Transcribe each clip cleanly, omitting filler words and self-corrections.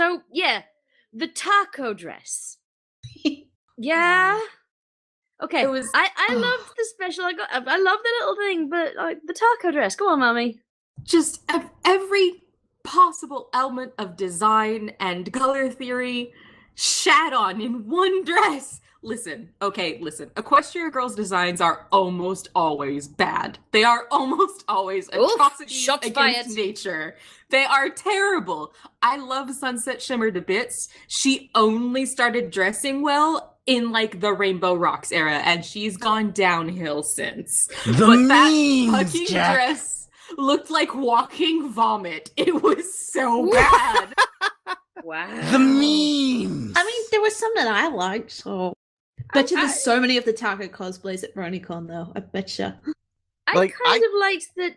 So, yeah, the taco dress. Yeah. Okay, I loved the special. I love the little thing, but the taco dress. Go on, Mami. Just every possible element of design and color theory shat on in one dress. Listen. Equestria Girls' designs are almost always bad. They are almost always atrocities against nature. They are terrible. I love Sunset Shimmer to bits. She only started dressing well in like the Rainbow Rocks era, and she's gone downhill since. That fucking dress looked like walking vomit. It was so bad. Wow. The memes! I mean, there was some that I liked, so... Bet you there's so many of the taco cosplays at BronyCon, though. I betcha. I kind of liked the,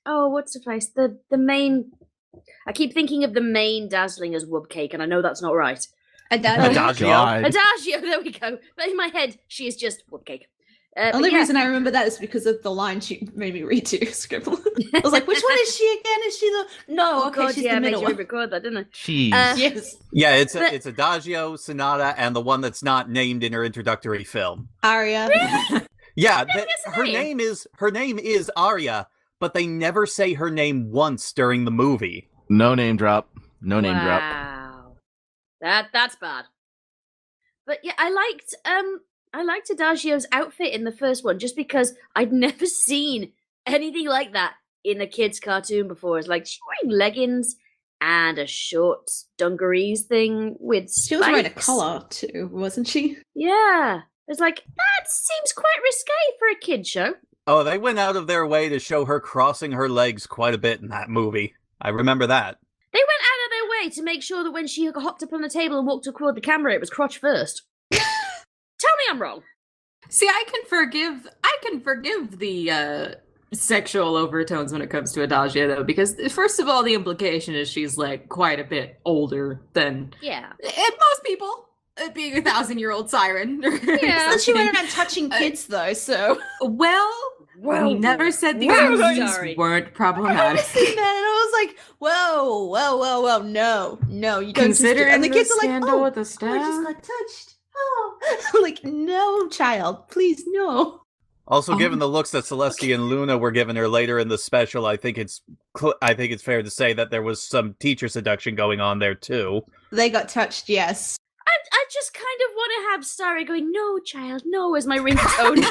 what's the place? The main... I keep thinking of the main Dazzling as Wubcake, and I know that's not right. Adagio. Adagio, there we go. But in my head, she is just Wubcake. Only reason I remember that is because of the line she made me read to Scribble. I was like, which one is she again? Is she the... No, okay, she's the middle one. I made you record that, didn't I? Jeez. Yes. Yeah, it's Adagio, Sonata, and the one that's not named in her introductory film. Aria. Yeah, her name is Aria, but they never say her name once during the movie. No name drop. No name drop. Wow. That's bad. But yeah, I liked Adagio's outfit in the first one just because I'd never seen anything like that in a kid's cartoon before. It's like she's wearing leggings and a short dungarees thing with spikes. She was wearing a collar too, wasn't she? Yeah. It's like, that seems quite risque for a kid show. Oh, they went out of their way to show her crossing her legs quite a bit in that movie. I remember that. They went out of their way to make sure that when she hopped up on the table and walked toward the camera, it was crotch first. Tell me I'm wrong. See, I can forgive the sexual overtones when it comes to Adagio, though, because first of all, the implication is she's like quite a bit older than most people, being 1,000-year-old siren. Yeah, she went around touching kids though. So we never said these movies weren't problematic. I've seen that, and I was like, whoa, no, you don't. Considering and the kids are like, with the staff. I just got touched. Oh, like, no, child, please, no. Also, given the looks that Celestia and Luna were giving her later in the special, I think it's fair to say that there was some teacher seduction going on there too. They got touched, yes. I just kind of want to have Starry going, "No, child, no," as my ringtone.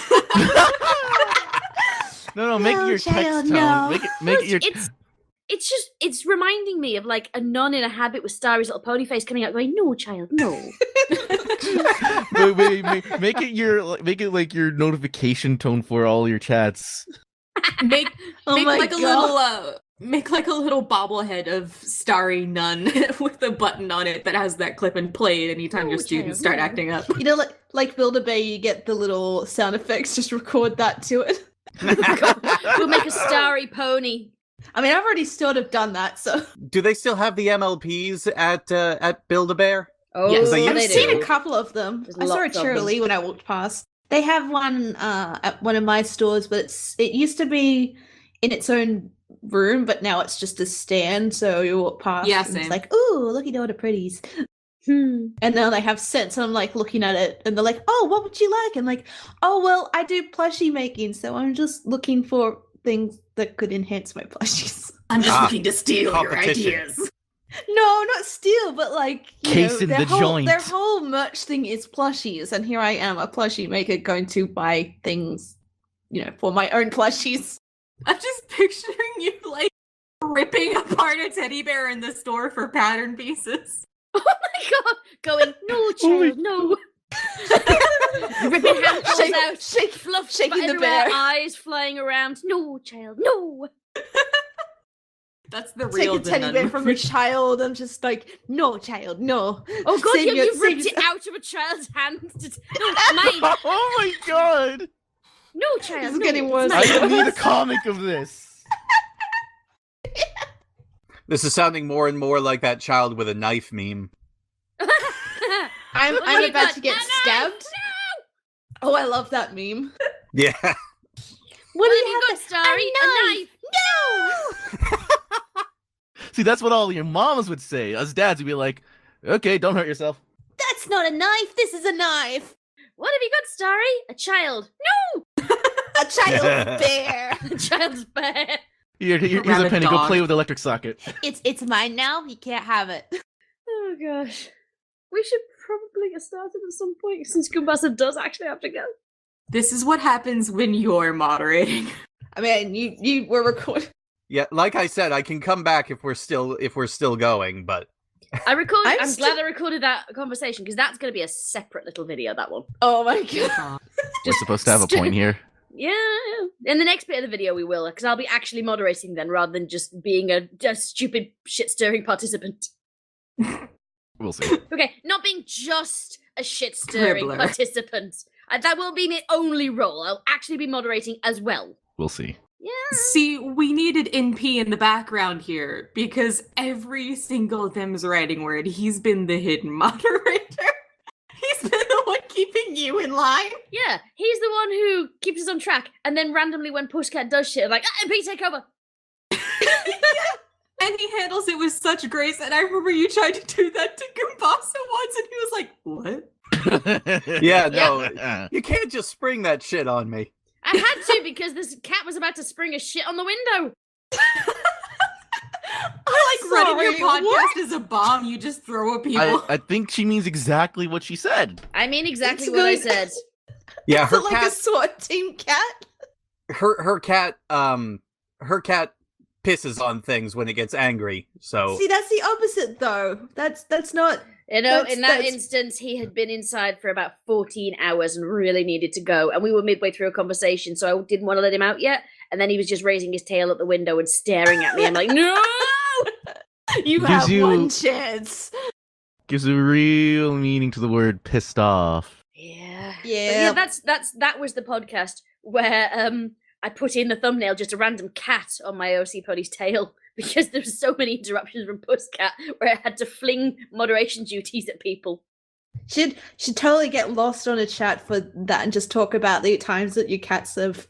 No, make it your text tone. No. Make it your. It's reminding me of like a nun in a habit with Starry's little pony face coming out, going, "No, child, no." Make it like your notification tone for all your chats. Make like a little bobblehead of Starry Nun with a button on it that has that clip and play it anytime your students start acting up. You know, like Build-A-Bear, you get the little sound effects. Just record that to it. We'll make a Starry pony. I mean, I've already sort of done that, so... Do they still have the MLPs at Build-A-Bear? Oh, yes, they I've used seen to. a couple of them. There's I saw a lots of Cheerilee when I walked past. They have one at one of my stores, but it used to be in its own room, but now it's just a stand, so you walk past and it's like, ooh, look at all the pretties. And now they have sets, and I'm like looking at it, and they're like, oh, what would you like? And like, oh, well, I do plushie making, so I'm just looking for things that could enhance my plushies. I'm just looking to steal your ideas. No, not steal, but like, Case in the joint. Their whole merch thing is plushies, and here I am, a plushie maker, going to buy things, for my own plushies. I'm just picturing you like ripping apart a teddy bear in the store for pattern pieces. Oh my god! Going, no, child, no. Ripping handfuls out, fluff shaking the everywhere, bear, eyes flying around. No, child, no. That's the real Take a teddy bear from a child. I'm just like, no, child, no. Oh god, you've ripped it out of a child's hand. No, mine. Oh my god. No, child, It's getting worse. I need a comic of this. This is sounding more and more like that child with a knife meme. I'm about to get stabbed. No! Oh, I love that meme. Yeah. What have you got, Starry? A knife. No! See, that's what all your moms would say. Us dads would be like, okay, don't hurt yourself. That's not a knife. This is a knife. What have you got, Starry? A child. A child's bear. A child's bear. Here's a Rabbit penny. Go dog. play with the electric socket. It's mine now. You can't have it. Oh gosh. We should probably get started at some point since Goombasa does actually have to go. This is what happens when you're moderating. I mean, you were recording. Yeah, like I said, I can come back if we're still going, but I'm glad I recorded that conversation because that's going to be a separate little video, that one. Oh my god. We're supposed to have a point here. Yeah. In the next bit of the video we will, because I'll be actually moderating then rather than just being a stupid shit-stirring participant. We'll see. Okay, not being just a shit-stirring Scribbler. participant. That will be my only role. I'll actually be moderating as well. We'll see. Yeah. See, we needed NP in the background here because every single them's writing word, he's been the hidden moderator. He's been the one keeping you in line. Yeah, he's the one who keeps us on track, and then randomly when Pussycat does shit, I'm like, MP, take over. And he handles it with such grace. And I remember you tried to do that to Goombasa once, and he was like, "What?" yeah, no, you can't just spring that shit on me. I had to because this cat was about to spring a shit on the window. I like running your Sorry, podcast what? as a bomb. You just throw at people. I think she means exactly what she said. I mean exactly It's what I good. said. Yeah, Is her it like cat, a SWAT team cat? her cat pisses on things when it gets angry. So See, that's the opposite though. That's not. You know, That's- in that that's- instance, he had been inside for about 14 hours and really needed to go. And we were midway through a conversation, so I didn't want to let him out yet. And then he was just raising his tail at the window and staring at me. I'm like, no! You Gives have you- one chance. Gives a real meaning to the word pissed off. Yeah. But Yeah. that was the podcast where I put in the thumbnail just a random cat on my OC Pony's tail because there was so many interruptions from Pusscat where I had to fling moderation duties at people. Should totally get lost on a chat for that and just talk about the times that your cats have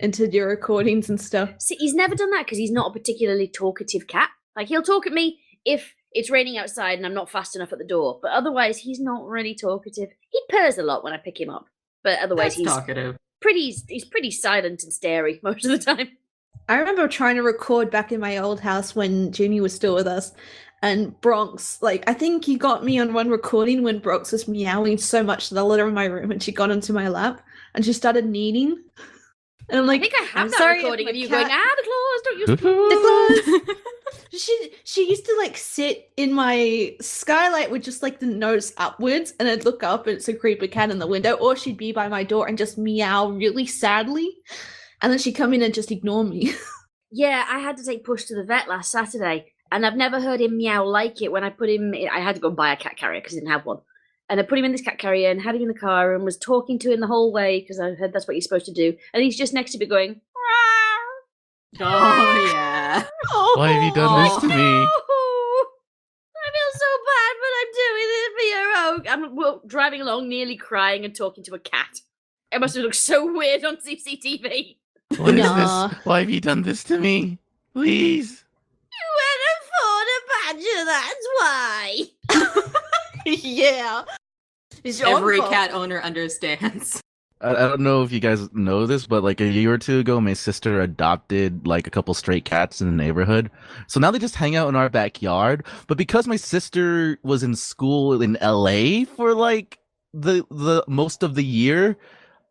entered your recordings and stuff. See, he's never done that because he's not a particularly talkative cat. Like, he'll talk at me if it's raining outside and I'm not fast enough at the door. But otherwise, he's not really talkative. He purrs a lot when I pick him up. But otherwise, That's talkative. he's pretty silent and starey most of the time. I remember trying to record back in my old house when Junie was still with us, and Bronx, like, I think he got me on one recording when Bronx was meowing so much that I let her in my room and she got into my lap and she started kneading. And I'm I like, think I have I'm that sorry if recording my of you cat- going, the claws, don't use The claws. She used to like sit in my skylight with just like the nose upwards, and I'd look up and it's a creeper cat in the window, or she'd be by my door and just meow really sadly, and then she'd come in and just ignore me. Yeah, I had to take Push to the vet last Saturday, and I've never heard him meow like it. When I put him, I had to go and buy a cat carrier because I didn't have one. And I put him in this cat carrier and had him in the car and was talking to him the whole way because I heard that's what you're supposed to do. And he's just next to me going, Oh yeah. Why have you done this to me? "Oh, I feel so bad, but I'm doing this for your own." I'm driving along, nearly crying and talking to a cat. It must have looked so weird on CCTV. What is Nah. this? Why have you done this to me? Please. You went and fought a badger, that's why. Yeah. It's your Every fault. cat owner understands. I don't know if you guys know this, but like a year or two ago, my sister adopted like a couple stray cats in the neighborhood. So now they just hang out in our backyard. But because my sister was in school in LA for like the most of the year,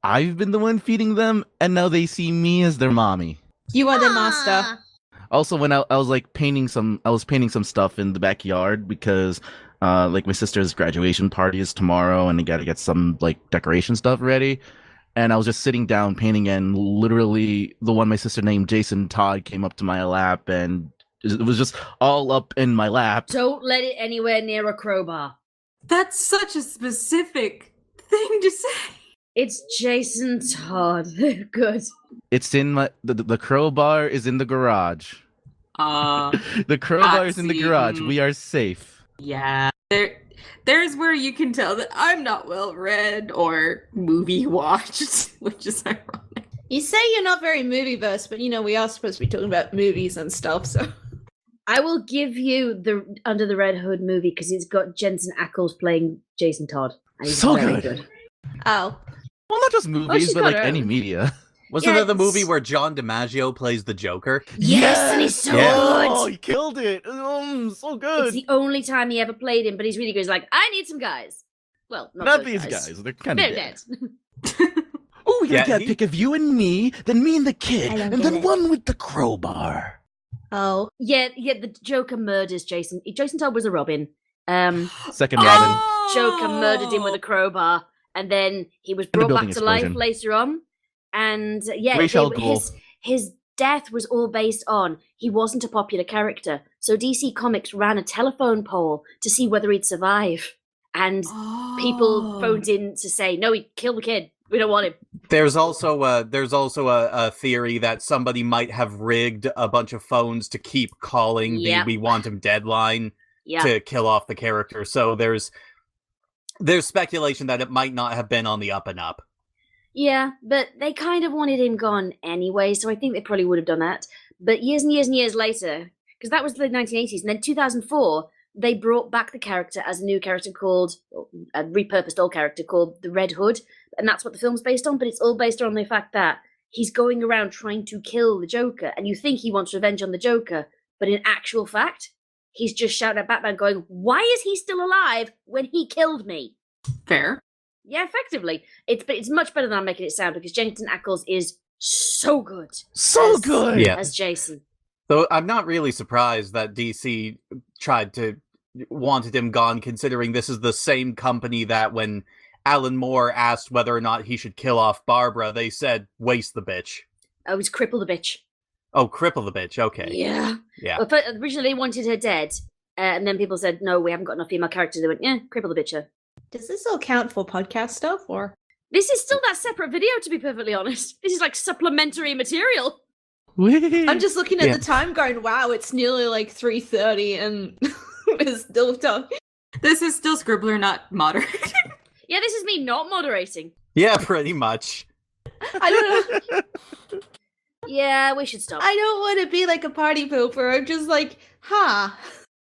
I've been the one feeding them, and now they see me as their mommy. You are the master. Also, when I was like painting some stuff in the backyard because like my sister's graduation party is tomorrow, and I got to get some like decoration stuff ready. And I was just sitting down painting, and literally the one my sister named Jason Todd came up to my lap, and it was just all up in my lap. Don't let it anywhere near a crowbar. That's such a specific thing to say. It's Jason Todd. Good. It's in the crowbar is in the garage. The crowbar is in the garage. Foxy. We are safe. Yeah. There's where you can tell that I'm not well read or movie watched, which is ironic. You say you're not very movie versed, but you know we are supposed to be talking about movies and stuff. So I will give you the Under the Red Hood movie because it's got Jensen Ackles playing Jason Todd. And he's So very good. Oh. Well, not just movies, she's but got like her any own. media. Wasn't Yeah, there the movie it's- where John DiMaggio plays the Joker? Yes, and he's so Yeah. good. Oh, he killed it. So good. It's the only time he ever played him, but he's really good. He's like, I need some guys. Well, Not those these guys. They're kind They're of dead. dead. Oh, we Yeah, gotta get a pick of you and me, then me and the kid, I don't and get then it. one with the crowbar. Oh. yeah, the Joker murders Jason. Jason Todd was a Robin. Second And Robin. Joker murdered him with a crowbar, and then he was brought building back to life explosion. later on. And yeah, Ra's al Ghul. his death was all based on he wasn't a popular character. So DC Comics ran a telephone poll to see whether he'd survive, and people phoned in to say, "No, he killed the kid. We don't want him." There's also a theory that somebody might have rigged a bunch of phones to keep calling Yep. the "We want him" deadline Yeah, to kill off the character. So there's speculation that it might not have been on the up and up. yeah, but they kind of wanted him gone anyway, so I think they probably would have done that. But years and years and years later, because that was the 1980s, and then 2004, they brought back the character as a new character called, a repurposed old character called the Red Hood, and that's what the film's based on, but it's all based on the fact that he's going around trying to kill the Joker, and you think he wants revenge on the Joker, but in actual fact, he's just shouting at Batman going, why is he still alive when he killed me? Fair. Yeah, effectively. It's much better than I'm making it sound, because Jensen Ackles is so good. So as- good. Yeah. As Jason. So I'm not really surprised that DC wanted him gone, considering this is the same company that when Alan Moore asked whether or not he should kill off Barbara, they said, waste the bitch. Oh, he's cripple the bitch. Oh, cripple the bitch. Okay. Yeah. Yeah. Well, originally they wanted her dead, and then people said, no, we haven't got enough female characters. They went, yeah, cripple the bitch her. Does this all count for podcast stuff or? This is still that separate video, to be perfectly honest. This is like supplementary material. I'm just looking at Yeah. the time going, wow, it's nearly like 3:30 and we're still talking. This is still Scribbler, not moderator. Yeah, this is me not moderating. Yeah, pretty much. I don't know. Yeah, we should stop. I don't want to be like a party pooper. I'm just like, huh.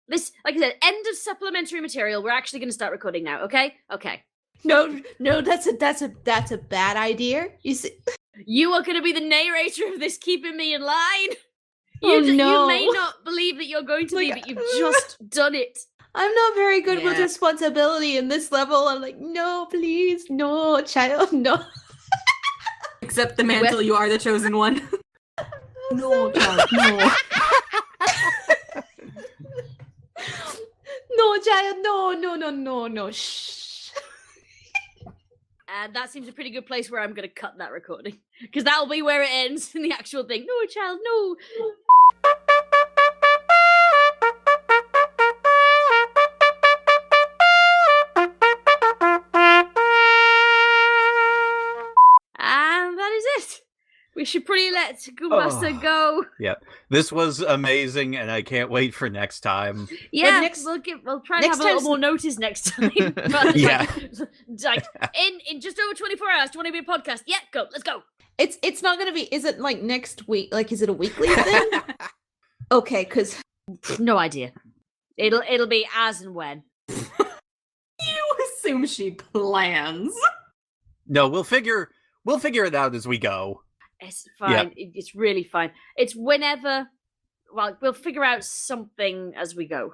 This, like I said, end of supplementary material. We're actually going to start recording now, okay? Okay. No, that's a bad idea. You see, You are going to be the narrator of this, keeping me in line. Oh, You no. may not believe that you're going to be, Like, but you've just done it. I'm not very good with Yeah. responsibility in this level. I'm like, no, please, no, child, no. Accept the mantle, you are the chosen one. No, child, no. No, child, no. Shh. And that seems a pretty good place where I'm going to cut that recording. Because that'll be where it ends in the actual thing. No, child, no. And that is it. We should probably let Goombasa Oh. go. This was amazing, and I can't wait for next time. Yeah, next- we'll try and next have a little time's- more notice next time. Rather than Yeah. like in just over 24 hours, do you want to be a podcast? Yeah, go. Let's go. It's not gonna be. Is it like next week? Like, is it a weekly thing? Okay, because No idea. It'll be as and when. You assume she plans. No, we'll figure it out as we go. It's fine. It's really fine. It's whenever. Well, we'll figure out something as we go.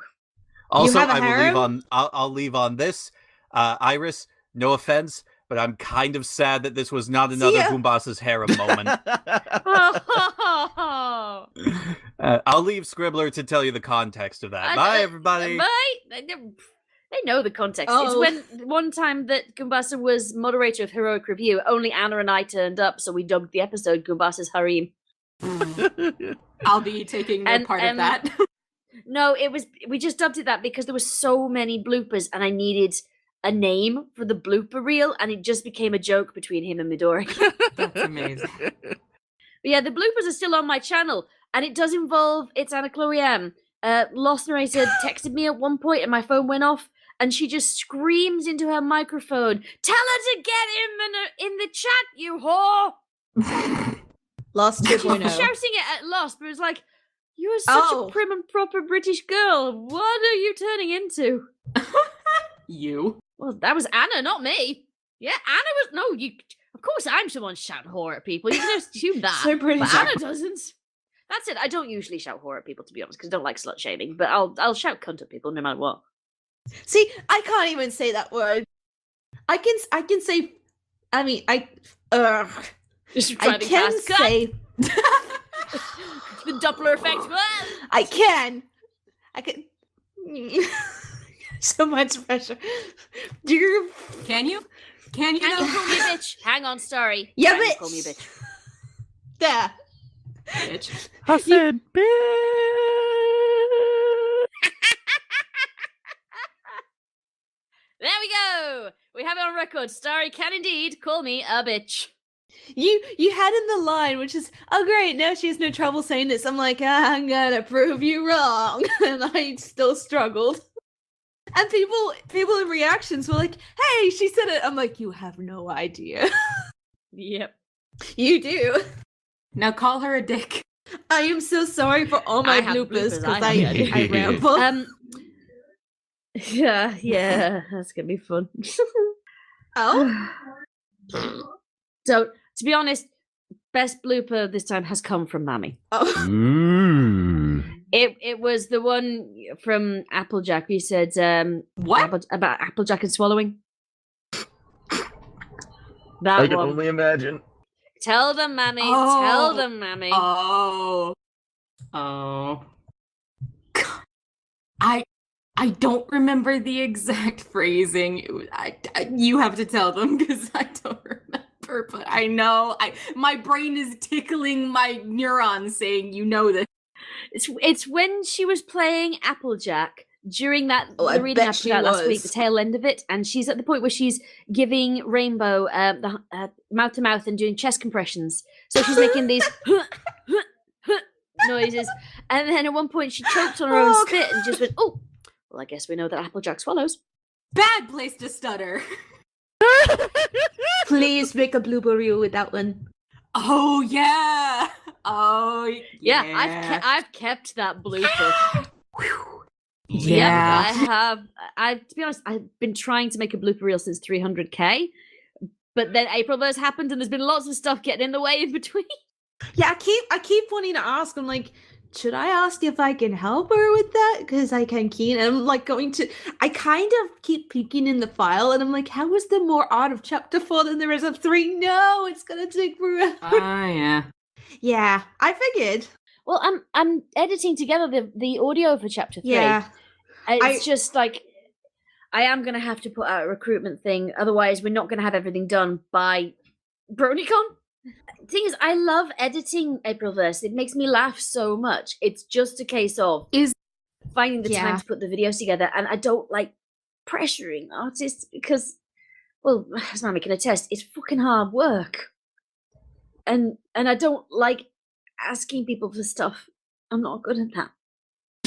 Also, have a I will leave harem? on. I'll leave on this. Iris, no offense, but I'm kind of sad that this was not another ya. Goombasa's harem moment. I'll leave Scribbler to tell you the context of that. Bye, everybody. Bye. They know the context. It's Oh. when one time that Goombasa was moderator of Heroic Review, only Anna and I turned up, so we dubbed the episode Goombasa's Harem. I'll be taking no And, part of that. No, we just dubbed it that because there were so many bloopers and I needed a name for the blooper reel, and it just became a joke between him and Midori. That's amazing. But yeah, the bloopers are still on my channel, and it does involve It's Anna Chloe M. Lost Narrator texted me at one point and my phone went off, and she just screams into her microphone, "Tell her to get him in the chat, you whore!" Lost 2.0. Shouting it at Lost, but it was like, You're such a prim and proper British girl. What are you turning into? You. Well, that was Anna, not me. Yeah, Anna was... No, you... Of course I'm someone shouting whore at people. You can just assume that. So British. But Anna doesn't. That's it. I don't usually shout whore at people, to be honest, because I don't like slut shaming. But I'll shout cunt at people no matter what. See, I can't even say that word. I can say... I mean, Just I driving can past. say... The Doppler effect. I can. So much pressure. Can you? Can you call me a bitch? Hang on, Starry. Yeah, Can you bitch. call me a bitch? There. Bitch. I said, bitch. There we go. We have it on record. Starry can indeed call me a bitch. You had in the line, which is, oh great, now she has no trouble saying this. I'm like, I'm gonna prove you wrong. And I still struggled. And people in reactions were like, hey, she said it. I'm like, you have no idea. Yep. You do. Now call her a dick. I am so sorry for all my I have bloopers because bloopers, I ramble. Yeah, that's gonna be fun. Oh? So, to be honest, best blooper this time has come from Mami. Oh. Ooh. It was the one from Applejack. You said What? about Applejack and swallowing. That I can one. only imagine. Tell them, Mami. Oh. Tell them, Mami. Oh. God. I don't remember the exact phrasing. You have to tell them because I don't remember. But I know. My brain is tickling my neurons, saying you know this. It's when she was playing Applejack during that the reading bet Applejack she last week, was. the tail end of it, and she's at the point where she's giving Rainbow the mouth to mouth and doing chest compressions. So she's making these noises, and then at one point she choked on her own spit and just went, "Oh, well, I guess we know that Applejack swallows." Bad place to stutter. Please make a blooper reel with that one. Oh yeah. Oh Yeah, I've kept that blooper. Yeah. I have. To be honest, I've been trying to make a blooper reel since 300k, but then Aprilverse happened, and there's been lots of stuff getting in the way in between. Yeah, I keep wanting to ask. I'm like, should I ask if I can help her with that? Because I can keen. And I'm like I kind of keep peeking in the file, and I'm like, how is there more out of chapter 4 than there is of 3? No, it's gonna take forever. Oh yeah. Yeah, I figured. Well, I'm editing together the audio for chapter 3. Yeah. It's just like I am gonna have to put out a recruitment thing, otherwise we're not gonna have everything done by BronyCon. Thing is, I love editing Aprilverse. It makes me laugh so much. It's just a case of finding the time to put the videos together, and I don't like pressuring artists because, well, as Mami can attest, it's fucking hard work. And I don't like asking people for stuff. I'm not good at that.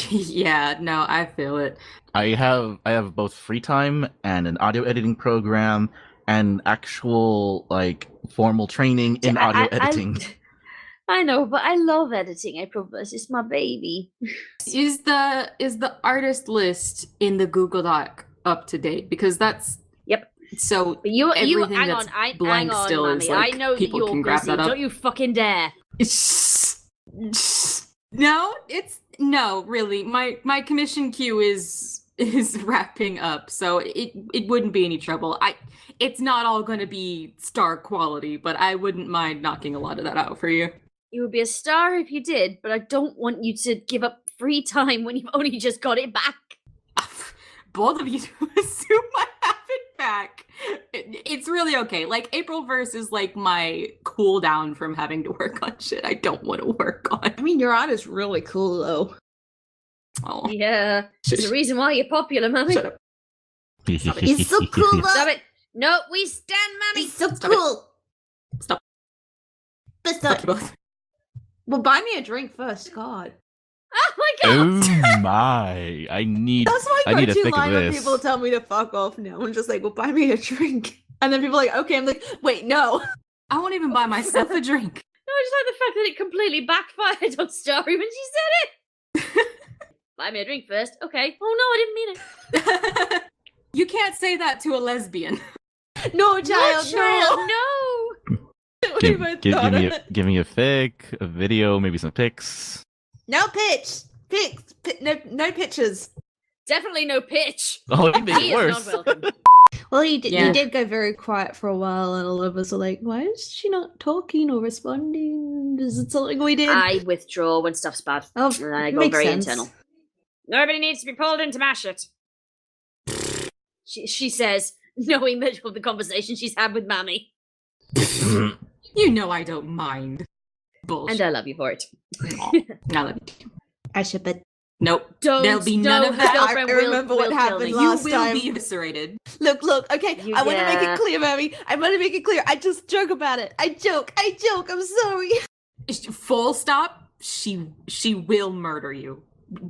Yeah, no, I feel it. I have both free time and an audio editing program and actual like formal training in audio editing. I know, but I love editing Aprilverse. It's my baby. Is the artist list in the Google Doc up to date? Because that's so. But you everything hang that's on, blank hang on, still Mami. is like I know that people you're can grab busy. that up. Don't you fucking dare. No, really. My commission queue is wrapping up, so it wouldn't be any trouble. It's not all going to be star quality, but I wouldn't mind knocking a lot of that out for you. You would be a star if you did, but I don't want you to give up free time when you've only just got it back. Both of you assume I have it back. It's really okay. Like, Aprilverse is like my cool down from having to work on shit I don't want to work on. I mean, your art is really cool, though. Oh. Yeah, there's a reason why you're popular, Mami. Shut up. It's so cool, though. Stop it. No, we stand, Mami. It's so Stop it. cool. Stop. But Fuck you both. Well, buy me a drink first, God. Oh my god. Oh my! I need That's my to go-to think of line when this. people tell me to fuck off now. I'm just like, well, buy me a drink. And then people are like, okay. I'm like, wait, no. I won't even buy myself a drink. No, I just like the fact that it completely backfired on Starry when she said it. Buy me a drink first. Okay. Oh no, I didn't mean it. You can't say that to a lesbian. No, child, no. Give me a fic, a video, maybe some pics. No pitch. No pictures. Definitely no pitch. Oh, he made He it is worse. not welcome. Well, he did go very quiet for a while, and all of us are like, why is she not talking or responding? Is it something we did? I withdraw when stuff's bad. Oh, And I go makes very sense. internal. Nobody needs to be pulled in to mash it. She says, knowing that of the conversation she's had with Mami. You know I don't mind. Bullshit. And I love you for it. Aw, I love you too. I ship it. Nope. Don't. There'll be none of that. I remember what happened You last will time. be eviscerated. Look, okay, I want to make it clear, Mami. I want to make it clear. I just joke about it. I joke. I'm sorry. Full stop. She will murder you.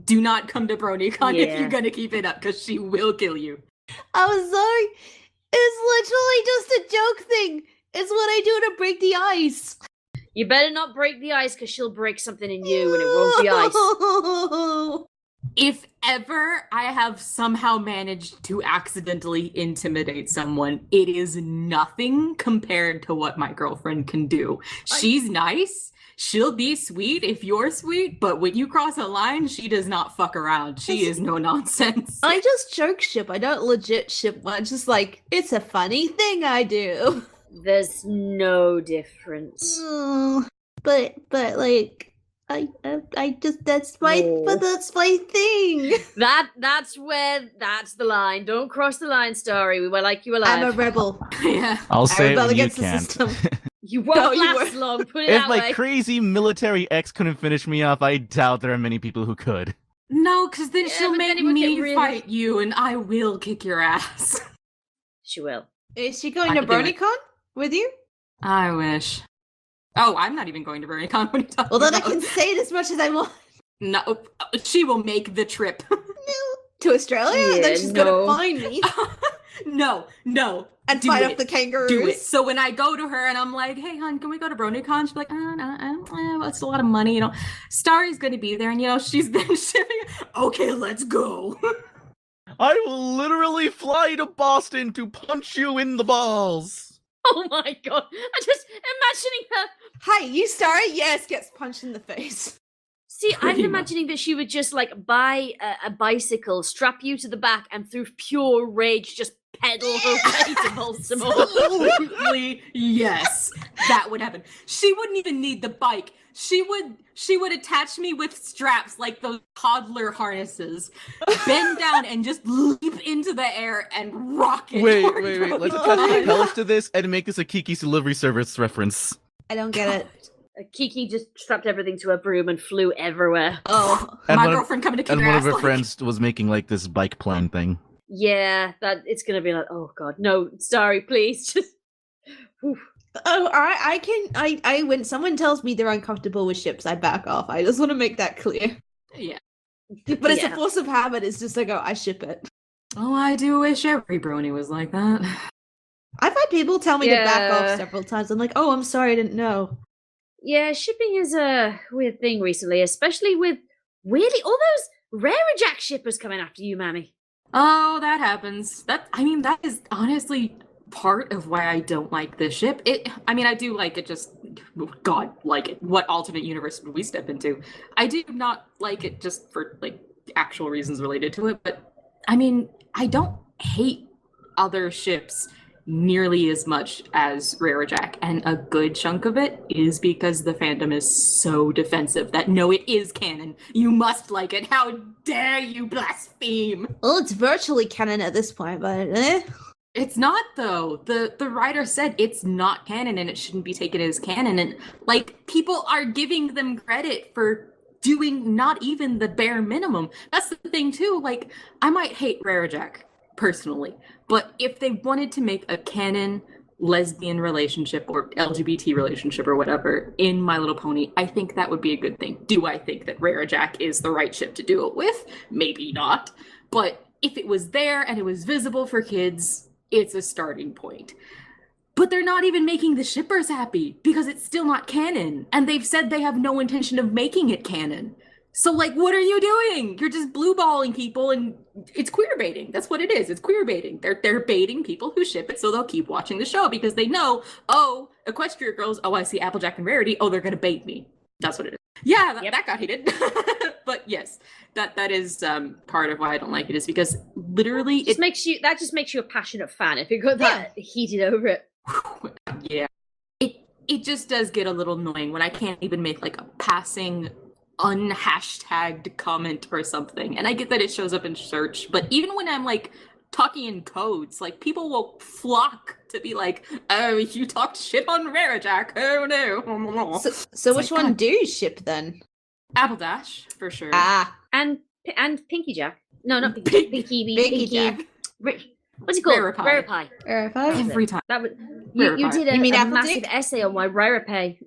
Do not come to BronyCon if you're gonna keep it up, because she will kill you. I'm sorry. It's literally just a joke thing. It's what I do to break the ice. You better not break the ice, because she'll break something in you and it won't be ice. If ever I have somehow managed to accidentally intimidate someone, it is nothing compared to what my girlfriend can do. She's nice. She'll be sweet if you're sweet, but when you cross a line, she does not fuck around. She is no nonsense. I just joke ship. I don't legit ship one. Just like, it's a funny thing I do. There's no difference. But like, I just that's my thing. That's the line. Don't cross the line, Starry. We were like you alive. I'm a rebel. Yeah. I'll say it rebel when you against the can't. system. You won't No, you last won't. long. Put it If that my way. crazy military ex couldn't finish me off, I doubt there are many people who could. No, because then Yeah, she'll but then make it would get me really- fight you, and I will kick your ass. She will. Is she going I to can do it. BronyCon with you? I wish. Oh, I'm not even going to BronyCon. What are you talking Well, then I about? can say it as much as I want. No, she will make the trip. To Australia? Yeah, Then she's no. gonna find me No. and Do fight it. off the kangaroos. Do it. So when I go to her and I'm like, hey, hon, can we go to BronyCon? She's like, well, it's a lot of money, you know. Starry's going to be there, and, you know, she's been shipping. Okay, let's go. I will literally fly to Boston to punch you in the balls. Oh my god! I'm just imagining her. Hi, you Starry? Yes, gets punched in the face. See, I'm Pretty imagining that she would just like buy a bicycle, strap you to the back, and through pure rage just pedal her way to Baltimore. Absolutely, yes. That would happen. She wouldn't even need the bike. She would attach me with straps like those toddler harnesses, bend down and just leap into the air and rock it. Wait. toward Let's BronyCon. attach propellers to this and make this a Kiki's delivery service reference. I don't get it. Kiki just strapped everything to her broom and flew everywhere. Oh, And My one of- girlfriend coming to kick And her one ass. of her like, friends was making like this bike plane thing. Yeah, that it's gonna be like, oh god, no, Starry, please, just. Oof. oh, I when someone tells me they're uncomfortable with ships, I back off. I just want to make that clear. Yeah. But it's a Yeah. force of habit. It's just like, oh, I ship it. Oh, I do wish every brony was like that. I've had people tell me to back Yeah. off several times. I'm like, oh, I'm sorry, I didn't know. Yeah, shipping is a weird thing recently, especially with weirdly all those Rare Jack shippers coming after you, Mami. Oh, that happens. That is honestly part of why I don't like this ship. I do like it, just God, like it. What alternate universe would we step into? I do not like it just for like actual reasons related to it, but I don't hate other ships nearly as much as Rare Jack, and a good chunk of it is because the fandom is so defensive that no, it is canon. You must like it. How dare you blaspheme? Well, it's virtually canon at this point, but It's not though. The writer said it's not canon and it shouldn't be taken as canon, and like people are giving them credit for doing not even the bare minimum. That's the thing too. Like I might hate Rare Jack personally, but if they wanted to make a canon lesbian relationship or LGBT relationship or whatever in My Little Pony, I think that would be a good thing. Do I think that Rare Jack is the right ship to do it with? Maybe not. But if it was there and it was visible for kids, it's a starting point. But they're not even making the shippers happy because it's still not canon. And they've said they have no intention of making it canon. So, like, what are you doing? You're just blue balling people, and it's queer baiting. That's what it is. It's queer baiting. They're baiting people who ship it so they'll keep watching the show because they know, oh, Equestria girls, oh, I see Applejack and Rarity, oh, they're gonna bait me. That's what it is. Yeah, that got heated. But yes, that is part of why I don't like it, is because literally it makes you a passionate fan if you got that heated over it. Yeah. It just does get a little annoying when I can't even make like a passing unhashtagged comment or something. And I get that it shows up in search, but even when I'm like talking in codes, like people will flock to be like, oh, you talked shit on Rarajack. Oh no. So which one do you ship then? Apple Dash, for sure. And Pinky Jack. No, not Pinky Jack. What's it called? Rarepie. Every time. That was you did a massive essay on my Rarepie.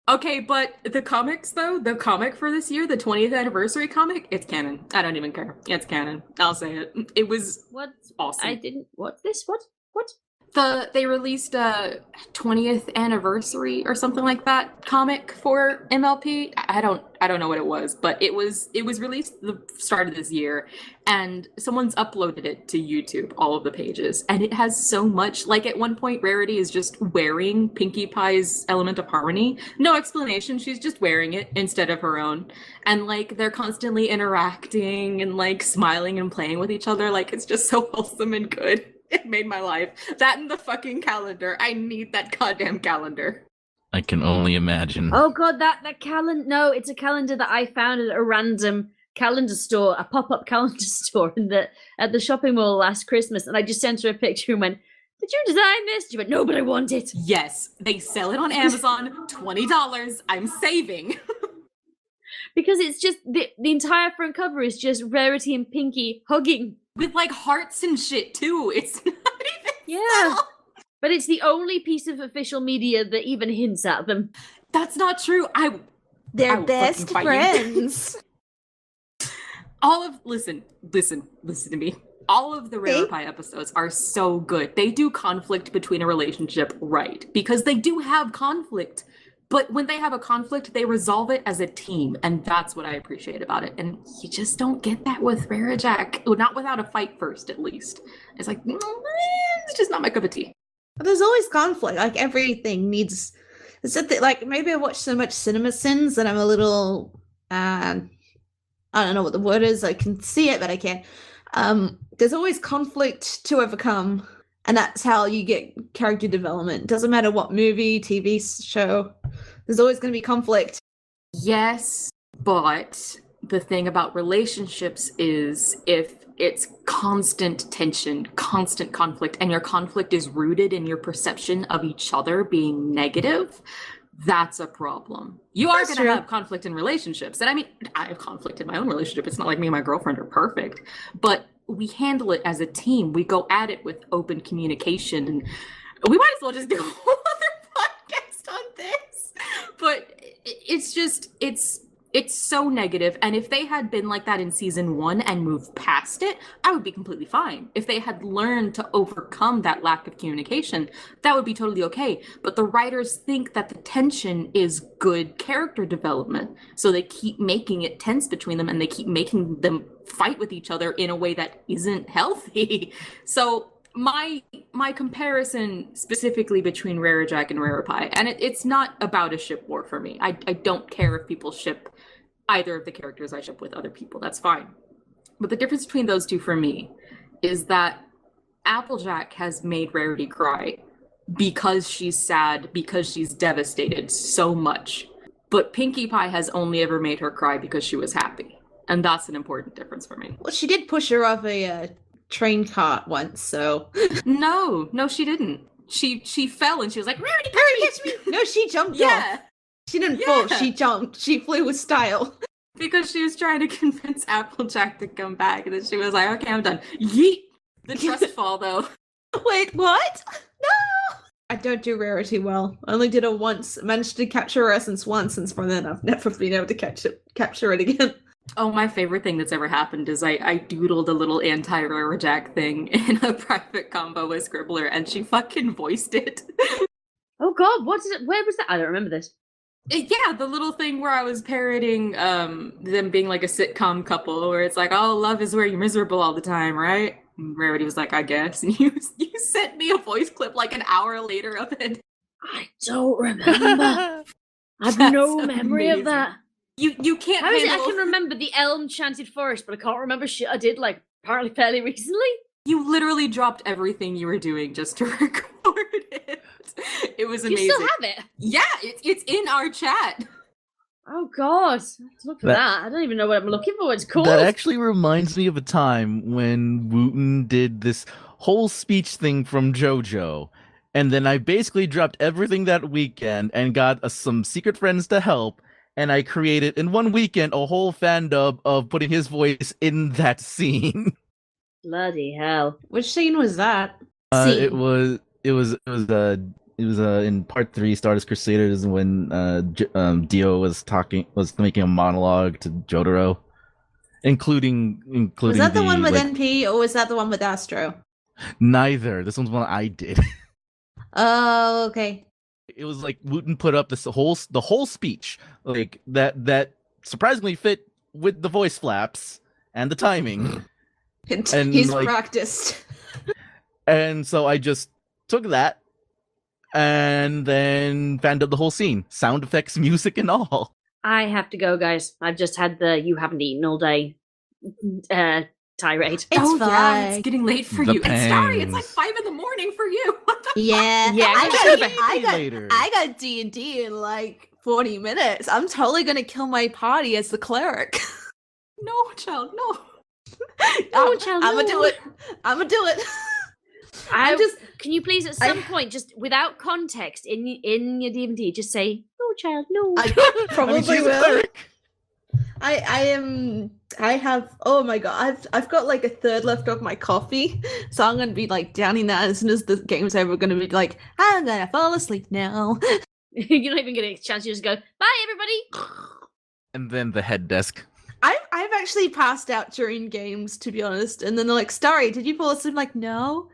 Okay, but the comics though, the comic for this year, the 20th anniversary comic, it's canon. I don't even care. It's canon. I'll say it. It was awesome. What? They released a 20th anniversary or something like that comic for MLP. I don't know what it was, but it was released the start of this year, and someone's uploaded it to YouTube, all of the pages, and it has so much. Like at one point, Rarity is just wearing Pinkie Pie's Element of Harmony. No explanation. She's just wearing it instead of her own, and like they're constantly interacting and like smiling and playing with each other. Like it's just so wholesome and good. It made my life. That and the fucking calendar. I need that goddamn calendar. I can only imagine. Oh god, that calendar. No, it's a calendar that I found at a random calendar store, a pop-up calendar store at the shopping mall last Christmas, and I just sent her a picture and went, did you design this? She went, no, but I want it. Yes, they sell it on Amazon, $20. I'm saving. Because it's just, the entire front cover is just Rarity and Pinky hugging. With like hearts and shit too. It's not even But it's the only piece of official media that even hints at them. That's not true. They're best friends. Listen to me. All of the Rarepie episodes are so good. They do conflict between a relationship right, because they do have conflict. But when they have a conflict, they resolve it as a team, and that's what I appreciate about it. And you just don't get that with Rarajack. Well, not without a fight first, at least. It's like, it's just not my cup of tea. But there's always conflict. Like, everything needs... It's that, like, maybe I watch so much Cinema Sins that I'm a little... I don't know what the word is. I can see it, but I can't. There's always conflict to overcome, and that's how you get character development. Doesn't matter what movie, TV show, there's always going to be conflict. Yes, but the thing about relationships is if it's constant tension, constant conflict, and your conflict is rooted in your perception of each other being negative, that's a problem. You are going to have conflict in relationships. And I mean, I have conflict in my own relationship. It's not like me and my girlfriend are perfect, but we handle it as a team. We go at it with open communication, and we might as well just do a whole other podcast on this. But it's just, it's so negative. And if they had been like that in season 1 and moved past it, I would be completely fine. If they had learned to overcome that lack of communication, that would be totally okay. But the writers think that the tension is good character development. So they keep making it tense between them, and they keep making them fight with each other in a way that isn't healthy. So my comparison specifically between Rarajack and Rarepie, and it's not about a ship war for me. I don't care if people ship either of the characters I ship with other people. That's fine. But the difference between those two for me is that Applejack has made Rarity cry because she's sad, because she's devastated so much. But Pinkie Pie has only ever made her cry because she was happy. And that's an important difference for me. Well, she did push her off a train cart once, so... No, she didn't. She fell and she was like, Rarity, catch me! No, she jumped off. She didn't fall, she jumped. She flew with style. Because she was trying to convince Applejack to come back, and then she was like, okay, I'm done. Yeet! The trust fall, though. Wait, what? No! I don't do Rarity well. I only did it once. Managed to capture her essence once, and from then I've never been able to capture it again. Oh, my favorite thing that's ever happened is I doodled a little anti-Rarajack thing in a private combo with Scribbler, and she fucking voiced it. Oh god, what is it? Where was that? I don't remember this. Yeah, the little thing where I was parroting them being like a sitcom couple, where it's like, oh, love is where you're miserable all the time, right? And Rarity was like, I guess. And you sent me a voice clip like an hour later of it. I don't remember. I've no memory of that. You can't. How is it I can remember the Elm Chanted Forest, but I can't remember shit I did like apparently fairly recently? You literally dropped everything you were doing just to record it. It was amazing. You still have it? Yeah, it's in our chat. Oh god, look for that. I don't even know what I'm looking for. It's called. That actually reminds me of a time when Wuten did this whole speech thing from JoJo, and then I basically dropped everything that weekend and got some secret friends to help, and I created in one weekend a whole fandub of putting his voice in that scene. Bloody hell! Which scene was that? It was in part 3, Stardust Crusaders, when Dio was making a monologue to Jotaro, including. Was that the one with NP, or was that the one with Astro? Neither. This one's one I did. Oh, okay. It was like Wooten put up the whole speech, like that surprisingly fit with the voice flaps and the timing. And he's like, practiced. And so I just took that and then fanned up the whole scene. Sound effects, music, and all. I have to go, guys. I've just had the you haven't eaten all day tirade. It's fine. Yeah, it's getting late for you. And Starry, it's like 5 a.m. for you. Yeah. I got D&D in like 40 minutes. I'm totally gonna kill my party as the cleric. No, child, no. No, child, I'm gonna do it. I'm gonna do it. Can you please, at some point, just without context in your D&D, just say, "No, child, no." I probably will. I have. Oh my god! I've got like a third left of my coffee, so I'm gonna be like downing that as soon as the game's over. We're gonna be like, I'm gonna fall asleep now. You're not even getting a chance. You just go, "Bye, everybody." And then the head desk. I've actually passed out during games, to be honest. And then they're like, "Starry, did you fall asleep?" I'm like, no.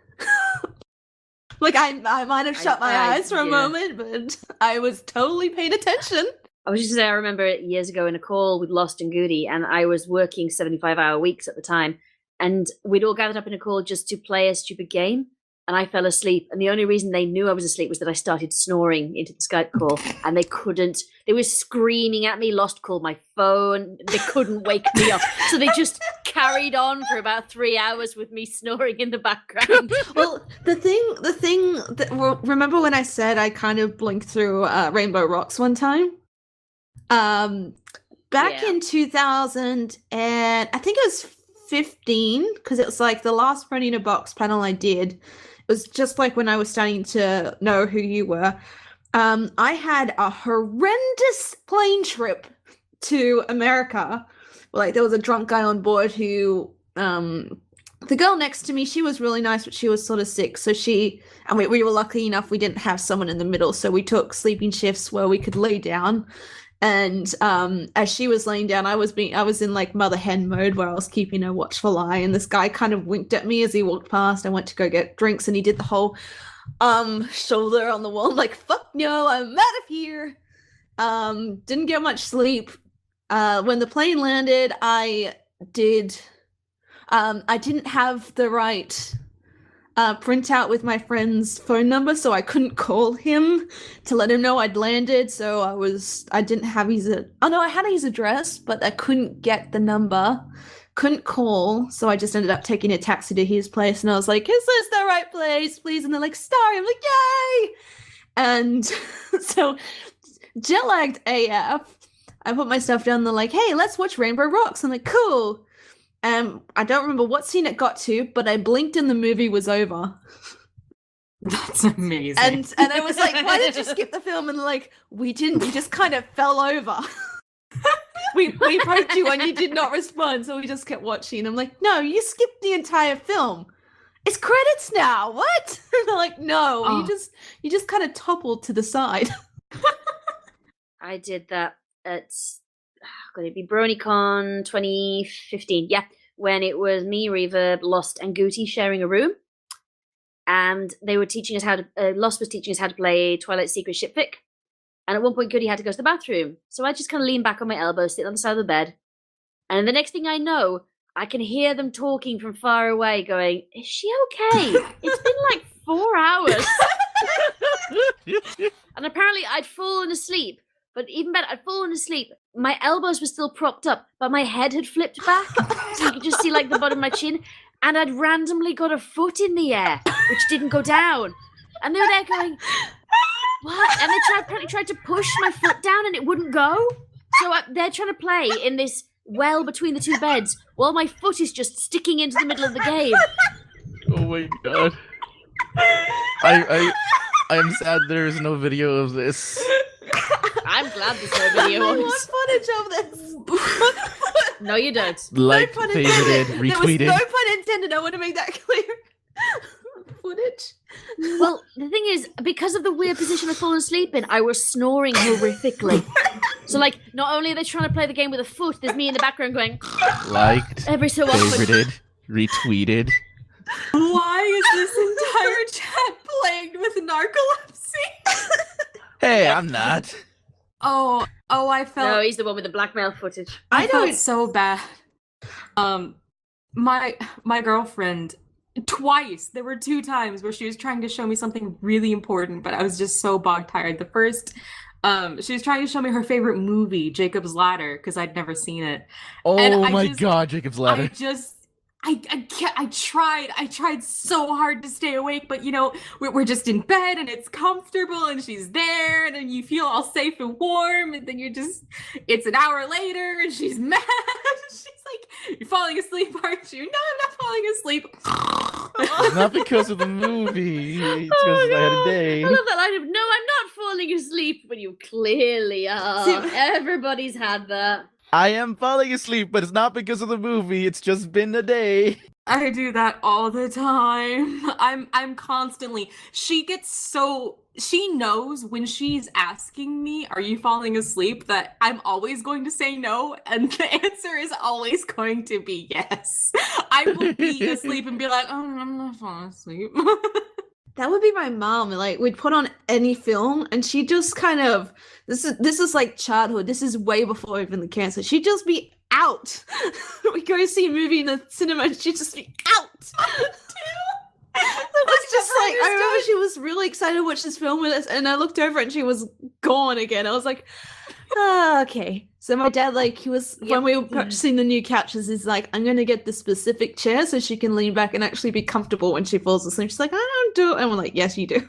Like I might have shut my eyes for a moment, but I was totally paying attention. I was just saying, I remember years ago in a call with Lost and Goody, and I was working 75-hour weeks at the time, and we'd all gathered up in a call just to play a stupid game, and I fell asleep. And the only reason they knew I was asleep was that I started snoring into the Skype call, and they were screaming at me. Lost called my phone. They couldn't wake me up. So they just carried on for about 3 hours with me snoring in the background. Well, the thing that, remember when I said I kind of blinked through Rainbow Rocks one time? Back in 2000, and I think it was 15, because it was like the last Friend in a Box panel I did. It was just like when I was starting to know who you were. I had a horrendous plane trip to America. Like, there was a drunk guy on board who, the girl next to me, she was really nice, but she was sort of sick. So we were lucky enough we didn't have someone in the middle. So we took sleeping shifts where we could lay down. And as she was laying down, I was in like mother hen mode where I was keeping a watchful eye. And this guy kind of winked at me as he walked past. I went to go get drinks, and he did the whole shoulder on the wall, like, fuck no, I'm out of here. Didn't get much sleep. When the plane landed, I didn't have the right printout with my friend's phone number, so I couldn't call him to let him know I'd landed. So I didn't have I had his address, but I couldn't get the number, couldn't call. So I just ended up taking a taxi to his place, and I was like, "Is this the right place, please?" And they're like, "Starry." I'm like, "Yay!" And so jet lagged AF. I put my stuff down. They're like, "Hey, let's watch Rainbow Rocks." I'm like, "Cool." I don't remember what scene it got to, but I blinked and the movie was over. That's amazing. And I was like, "Why did you skip the film?" And they're like, "We didn't. You just kind of fell over. we poked you and you did not respond, so we just kept watching." I'm like, "No, you skipped the entire film. It's credits now. What?" And they're like, "No, you just kind of toppled to the side." I did that at going to be BronyCon 2015. Yeah, when it was me, Reverb, Lost, and Gooty sharing a room, and they were teaching us Lost was teaching us how to play Twilight Secret Shipfic, And at one point, Goody had to go to the bathroom. So I just kind of leaned back on my elbow, sitting on the side of the bed. And the next thing I know, I can hear them talking from far away, going, "Is she okay? It's been like 4 hours." And apparently I'd fallen asleep. But even better, I'd fallen asleep. My elbows were still propped up, but my head had flipped back. So you could just see like the bottom of my chin. And I'd randomly got a foot in the air, which didn't go down. And they were there going, "What?" And they apparently tried to push my foot down and it wouldn't go. So they're trying to play in this well between the two beds while my foot is just sticking into the middle of the game. Oh my god. I am sad there is no video of this. I'm glad there's no video I on want it. footage of this. No, you don't. Like, pun favorited, intended. There was retweeted. no pun intended. I want to make that clear. Footage. Well, the thing is, because of the weird position I've fallen asleep in, I was snoring horrifically. So, like, not only are they trying to play the game with a foot, there's me in the background going, Liked, every so often. favorited, retweeted. Why is this entire chat plagued with narcolepsy? Hey, I'm not. Oh, I felt. No, he's the one with the blackmail footage. I felt so bad. My girlfriend, twice, there were 2 times where she was trying to show me something really important, but I was just so bog tired. The first, she was trying to show me her favorite movie, Jacob's Ladder, because I'd never seen it. Oh And my god, Jacob's Ladder. I tried so hard to stay awake, but you know, we're just in bed and it's comfortable and she's there and then you feel all safe and warm and then it's an hour later and she's mad. She's like, "You're falling asleep, aren't you?" "No, I'm not falling asleep." Not because of the movie. It's because I had a day. I love that line of, "No, I'm not falling asleep," when you clearly are. Everybody's had that. I am falling asleep, but it's not because of the movie. It's just been a day. I do that all the time. I'm constantly. She knows when she's asking me, "Are you falling asleep?" that I'm always going to say no, and the answer is always going to be yes. I will be asleep and be like, "Oh, I'm not falling asleep." That would be my mom. Like, we'd put on any film and she just kind of, this is like childhood. This is way before even the cancer. She'd just be out. We'd go see a movie in the cinema and she'd just be out. It was just like, I remember she was really excited to watch this film with us and I looked over and she was gone again. I was like, okay. So my dad, like, he was, when we were purchasing the new couches, he's like, "I'm going to get the specific chair so she can lean back and actually be comfortable when she falls asleep." She's like, "I don't do it." And we're like, "Yes, you do."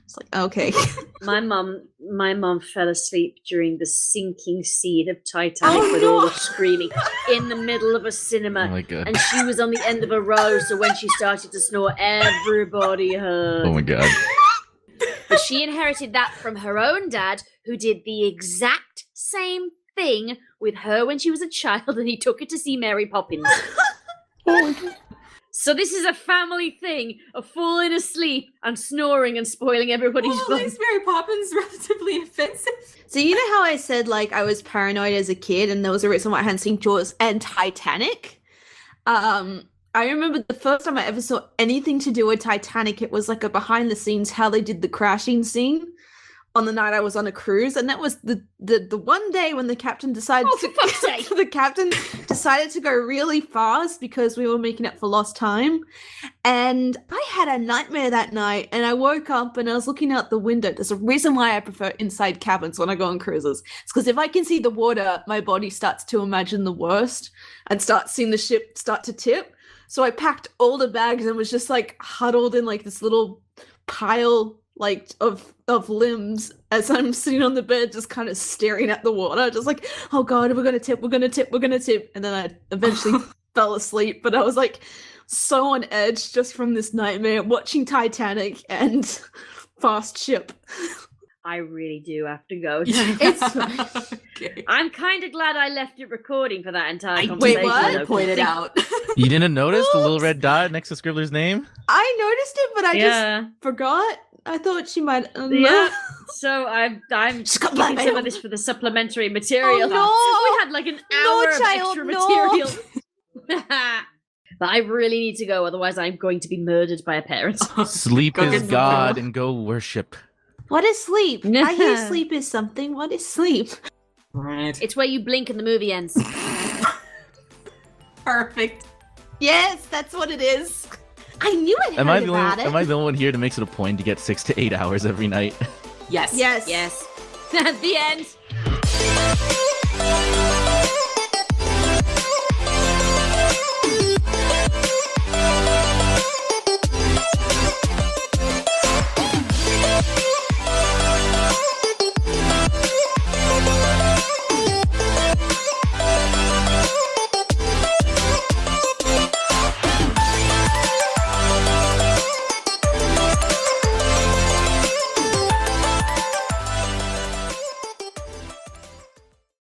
It's like, okay. My mum fell asleep during the sinking scene of Titanic with all the screaming in the middle of a cinema. Oh my god. And she was on the end of a row, so when she started to snore, everybody heard. Oh my god. But she inherited that from her own dad, who did the exact same thing with her when she was a child, and he took her to see Mary Poppins. Oh my god. So this is a family thing of falling asleep and snoring and spoiling everybody's Well, at fun. least Mary Poppins relatively offensive. So you know how I said, like, I was paranoid as a kid and there was a reason why I hadn't seen Jaws and Titanic? I remember the first time I ever saw anything to do with Titanic, it was like a behind the scenes how they did the crashing scene on the night I was on a cruise, and that was the one day when the captain decided the captain decided to go really fast because we were making up for lost time. And I had a nightmare that night, and I woke up and I was looking out the window. There's a reason why I prefer inside cabins when I go on cruises. It's because if I can see the water, my body starts to imagine the worst and start seeing the ship start to tip. So I packed all the bags and was just like huddled in like this little pile like of limbs as I'm sitting on the bed just kind of staring at the water, just like, "Oh god, we're gonna tip, and then I eventually fell asleep. But I was like so on edge just from this nightmare watching Titanic and Fast Ship. I really do have to go. It's fine. Okay. I'm kind of glad I left it recording for that entire Wait, conversation. what? though. Point it out. You didn't notice the little Oops. red dot next to Scribbler's name? I noticed it, but I Yeah. just forgot. I thought she might. Yeah. So I'm She's got keeping some blackmail. of this for the supplementary material. Oh, We had like an hour of child, extra no. material. But I really need to go, otherwise I'm going to be murdered by a parent. Sleep Go get is some God food. and go worship. What is sleep? I hear sleep is something. What is sleep? Right. It's where you blink and the movie ends. Perfect. Yes, that's what it is. I knew I'd heard Am I the about only, it. am I the only one here that makes it a point to get 6 to 8 hours every night? Yes. Yes. Yes. The end.